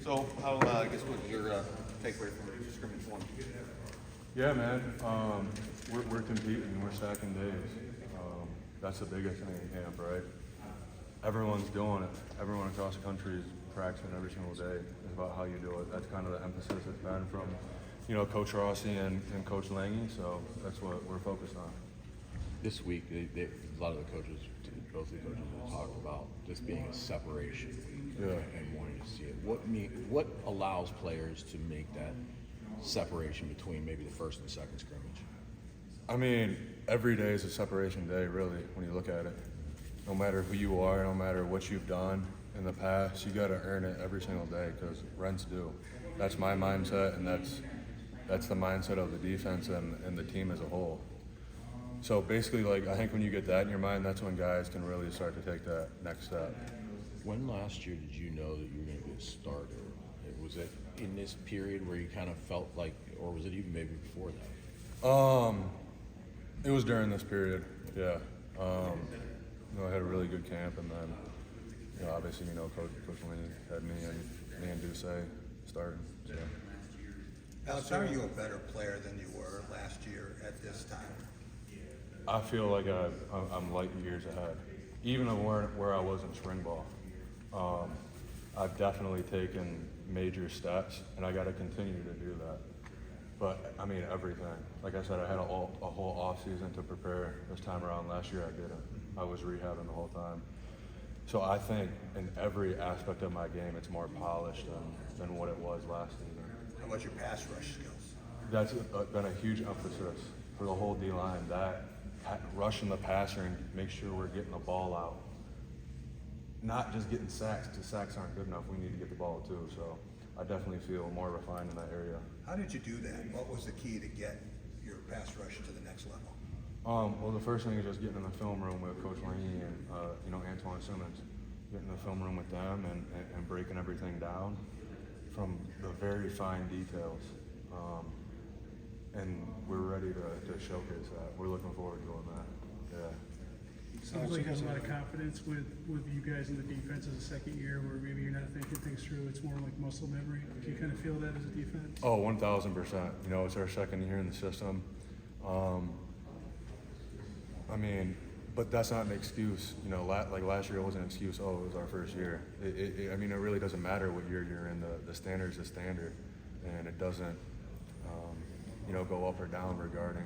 So, how, I guess, what was your takeaway from scrimmage one? Yeah, man. We're competing. We're stacking days. That's the biggest thing in camp, right? Everyone's doing it. Everyone across the country is practicing every single day. It's about how you do it. That's kind of the emphasis that's been from, Coach Rossi and Coach Lange. So that's what we're focused on. This week, a lot of the coaches, both the coaches, will talk about this being a separation week and wanting to see it. What allows players to make that separation between maybe the first and second scrimmage? I mean, every day is a separation day, really, when you look at it. No matter who you are, no matter what you've done in the past, you got to earn it every single day because Rents do. That's my mindset, and that's the mindset of the defense and the team as a whole. So basically, I think when you get that in your mind, that's when guys can really start to take that next step. When last year did you know that you were going to be a starter? Was it in this period where you kind of felt like, or was it even maybe before that? It was during this period, yeah. I had a really good camp, and then, obviously, Coach Lange had me and Duce starting. So. Alex, are you a better player than you were last year at this time? I feel like I'm light years ahead, even of where I was in spring ball. I've definitely taken major steps, and I got to continue to do that. But I mean, everything. Like I said, I had a whole off season to prepare. This time around, last year I didn't. I was rehabbing the whole time. So I think in every aspect of my game, it's more polished than what it was last season. How about your pass rush skills? That's been a huge emphasis for the whole D-line. That rushing the passer and make sure we're getting the ball out. Not just getting sacks, because sacks aren't good enough. We need to get the ball too. So I definitely feel more refined in that area. How did you do that? What was the key to get your pass rush to the next level? Well, the first thing is just getting in the film room with Coach Lange and Antoine Simmons. Getting in the film room with them and breaking everything down from the very fine details. And we're ready to showcase that. We're looking forward to doing that. Yeah. Sounds like you have a lot of confidence with you guys in the defense as a second year, where maybe you're not thinking things through. It's more like muscle memory. Do you kind of feel that as a defense? Oh, 1,000%. It's our second year in the system. But that's not an excuse. Like last year, it wasn't an excuse. Oh, it was our first year. It really doesn't matter what year you're in. The standard's the standard, and it doesn't, go up or down regarding,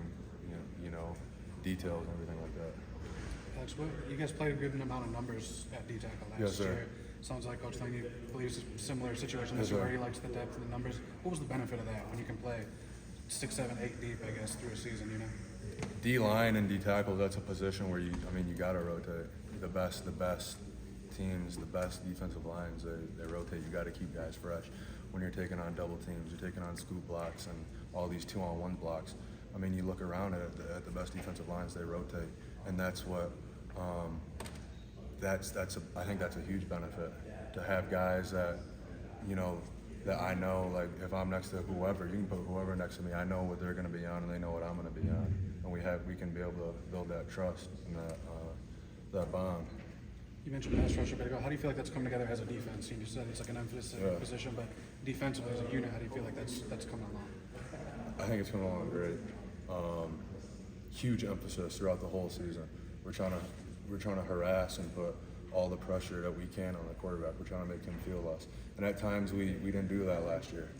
details and everything like that. Alex, you guys played a good amount of numbers at D-tackle last year. Sounds like Coach Lange believes a similar situation this year where he likes the depth of the numbers. What was the benefit of that when you can play 6, 7, 8 deep, I guess, through a season, D-line and D-tackle, that's a position where you got to rotate. The best teams, the best defensive lines, they rotate. You got to keep guys fresh. When you're taking on double teams, you're taking on scoop blocks and all these 2-on-1 blocks. You look around at the best defensive lines, they rotate. And that's what, I think that's a huge benefit, to have guys that, that I know, like if I'm next to whoever, you can put whoever next to me, I know what they're going to be on and they know what I'm going to be on. And we can be able to build that trust and that bond. You mentioned pass rush a bit ago. How do you feel like that's come together as a defense? You said it's like an emphasis position, but defensively as a unit, how do you feel like that's coming along? I think it's coming along great. Huge emphasis throughout the whole season. We're trying to harass and put all the pressure that we can on the quarterback. We're trying to make him feel us. And at times we didn't do that last year.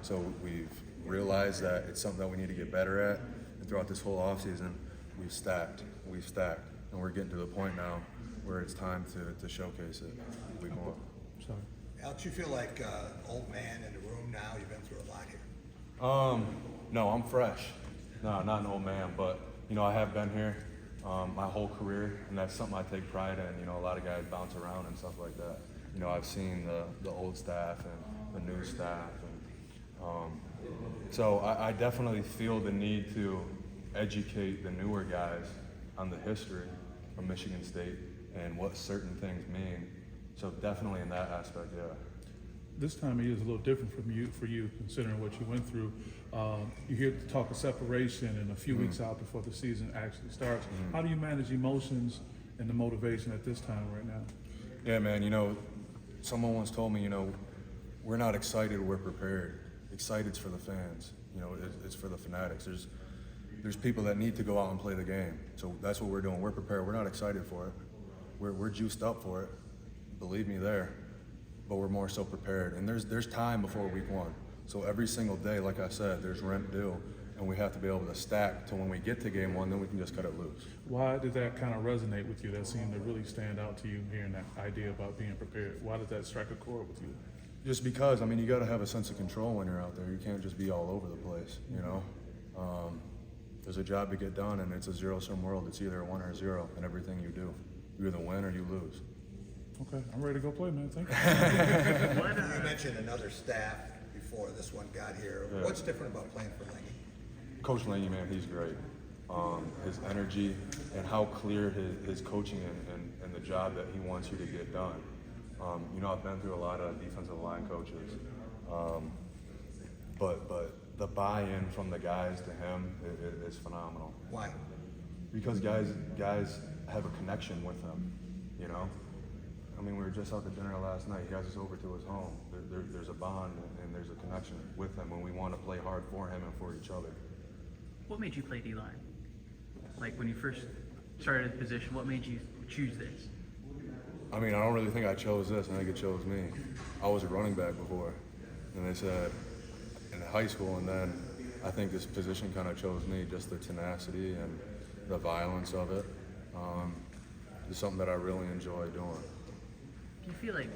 So we've realized that it's something that we need to get better at. And throughout this whole offseason, we've stacked, and we're getting to the point now where it's time to showcase it. Week one. Sorry. Alex, you feel like old man in the room now? You've been through a lot here. No, I'm fresh. No, not an old man, but I have been here my whole career, and that's something I take pride in. A lot of guys bounce around and stuff like that. I've seen the old staff and the new staff, and so I definitely feel the need to educate the newer guys on the history of Michigan State and what certain things mean. So definitely in that aspect, yeah. This time of year is a little different for you, considering what you went through. You hear the talk of separation and a few weeks out before the season actually starts. How do you manage emotions and the motivation at this time right now? Yeah, man, someone once told me, we're not excited, we're prepared. Excited's for the fans. You know, it's for the fanatics. There's people that need to go out and play the game. So that's what we're doing. We're prepared. We're not excited for it. We're juiced up for it. Believe me there. But we're more so prepared. And there's time before week 1. So every single day, like I said, there's rent due. And we have to be able to stack to when we get to game 1, then we can just cut it loose. Why did that kind of resonate with you? That seemed to really stand out to you, hearing that idea about being prepared. Why did that strike a chord with you? Just because, I mean, you got to have a sense of control when you're out there. You can't just be all over the place, you know? There's a job to get done, and it's a zero-sum world. It's either a 1 or a 0 in everything you do. You either win or you lose. Okay, I'm ready to go play, man. Thank you. You mentioned another staff before this one got here. Yeah. What's different about playing for Laney? Coach Laney, man, he's great. His energy and how clear his coaching and the job that he wants you to get done. You know, I've been through a lot of defensive line coaches, but the buy-in from the guys to him is phenomenal. Why? Because guys have a connection with him, you know? I mean, we were just out to dinner last night. He has us over to his home. There's a bond and there's a connection with him when we want to play hard for him and for each other. What made you play D-line? Like when you first started the position, what made you choose this? I mean, I don't really think I chose this. I think it chose me. I was a running back before, and they said in high school, and then I think this position kind of chose me, just the tenacity and the violence of it. It's something that I really enjoy doing. Do you feel like,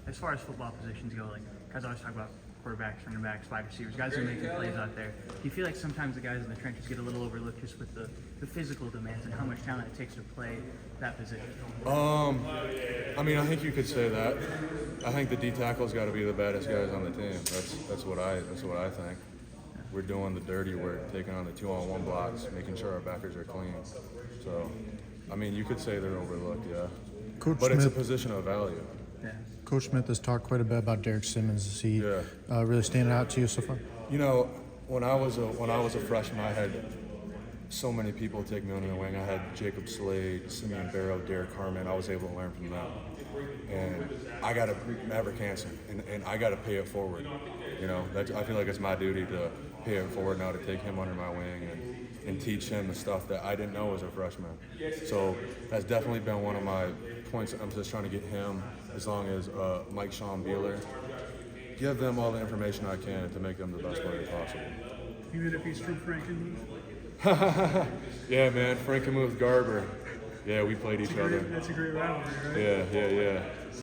as far as football positions go, like guys always talk about quarterbacks, running backs, wide receivers, guys who make the plays out there. Do you feel like sometimes the guys in the trenches get a little overlooked just with the physical demands and how much talent it takes to play that position? I mean, I think you could say that. I think the D tackle's got to be the baddest guys on the team. That's what I think. We're doing the dirty work, taking on the 2-on-1 blocks, making sure our backers are clean. So, I mean, you could say they're overlooked, yeah. Coach But it's a Smith, position of value. Yeah. Coach Smith has talked quite a bit about Derek Simmons. Is he Yeah. really standing out to you so far? You know, when I was a freshman, I had so many people take me under the wing. I had Jacob Slade, Simeon Barrow, Derek Harmon. I was able to learn from them. And I got to Maverick Hansen, and I got to pay it forward. You know, I feel like it's my duty to pay it forward now, to take him under my wing and teach him the stuff that I didn't know as a freshman. So that's definitely been one of my points of emphasis, trying to get him, as long as Mike Sean Beeler, give them all the information I can to make them the best players possible. Even if he's from Frankenmuth? Yeah, man, Frankenmuth Garber. Yeah, we played each other. That's a great rivalry, right? Yeah.